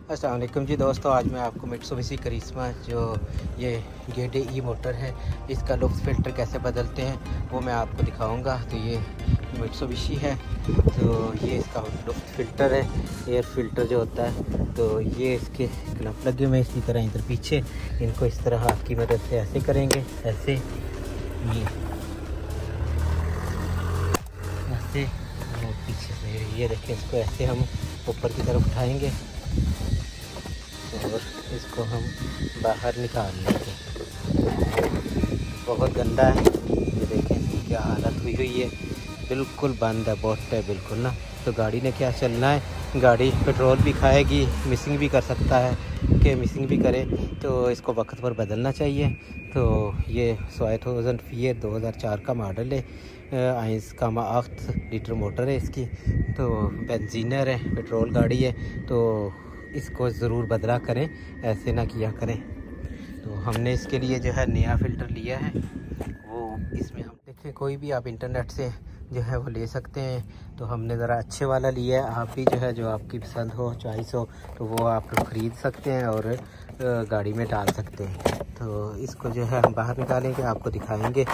अस्सलाम वालेकुम जी दोस्तों, आज मैं आपको मित्सुबिशी करिश्मा जो ये गेटे ई मोटर है इसका लुफ्ट फ़िल्टर कैसे बदलते हैं वो मैं आपको दिखाऊंगा। तो ये मित्सुबिशी है, तो ये इसका लुफ्ट फ़िल्टर है, एयर फ़िल्टर जो होता है। तो ये इसके क्लप लगे हुए इसी तरह इधर पीछे, इनको इस तरह हाथ की मदद से ऐसे करेंगे, ऐसे ऐसे और पीछे से ये देखें, इसको ऐसे हम ऊपर की तरफ उठाएंगे और इसको हम बाहर निकाल लेंगे। बहुत गंदा है, ये देखें इसकी क्या हालत हुई है, बिल्कुल बंद है, बोट है बिल्कुल ना। तो गाड़ी ने क्या चलना है, गाड़ी पेट्रोल भी खाएगी, मिसिंग भी कर सकता है कि मिसिंग भी करे, तो इसको वक्त पर बदलना चाहिए। तो ये 2004 का मॉडल है, 1,8 लीटर मोटर है इसकी, तो बेंजीनर है, पेट्रोल गाड़ी है। तो इसको ज़रूर बदला करें, ऐसे ना किया करें। तो हमने इसके लिए जो है नया फ़िल्टर लिया है, वो इसमें हम देखें कोई भी आप इंटरनेट से जो है वो ले सकते हैं। तो हमने ज़रा अच्छे वाला लिया है, आप भी जो है जो आपकी पसंद हो, चॉइस हो, तो वो आप ख़रीद सकते हैं और गाड़ी में डाल सकते हैं। तो इसको जो है हम बाहर निकालेंगे, आपको दिखाएंगे।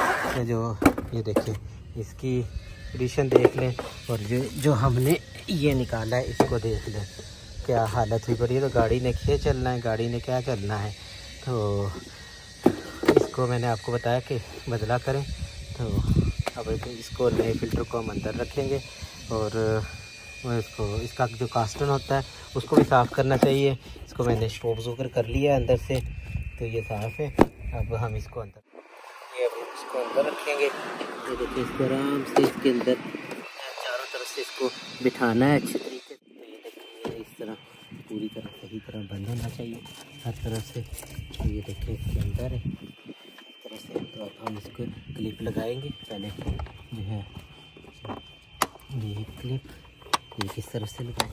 जो ये देखें, इसकी कंडीशन देख लें, और जो हमने ये निकाला है इसको देख लें क्या हालत हुई पड़ी है। तो गाड़ी ने क्या चलना है, गाड़ी ने क्या चलना है। तो इसको मैंने आपको बताया कि बदला करें। तो अब इसको नए फ़िल्टर को हम अंदर रखेंगे और इसको इसका जो कास्टन होता है उसको भी साफ़ करना चाहिए। इसको मैंने स्टोव जोकर कर लिया है अंदर से, तो ये साफ़ है। अब हम इसको अंदर रखेंगे। ये देखिए, इसको आराम से इसके अंदर चारों तरफ से इसको बिठाना है अच्छे तरीके से। तो ये देखिए, इस तरह पूरी तरह सही तरह बंद होना चाहिए हर तरफ से। तो ये देखिए इसके अंदर है इस तरह से। तो अब हम इसको क्लिप लगाएंगे। पहले जो है ये क्लिप ये किस तरह से लगाएं,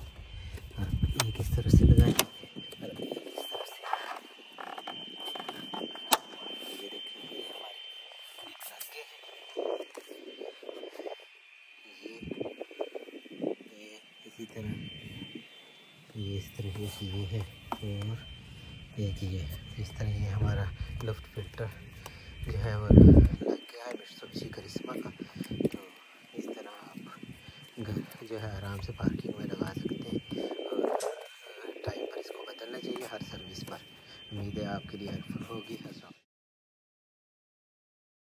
और ये किस तरह से लगाएं, और ये किस तरह से। ये देखिए, ये हमारे क्लिप्स आगे ये इसी तरह, ये इस तरह से ये है, और एक ये इस तरह ये हमारा लुफ्ट फ़िल्टर जो है वो लग गया है मित्सुबिशी करिश्मा का। तो इस तरह आप घर जो है आराम से पार्किंग में लगा सकते हैं, और टाइम पर इसको बदलना चाहिए हर सर्विस पर। उम्मीद है आपके लिए हेल्पफुल होगी।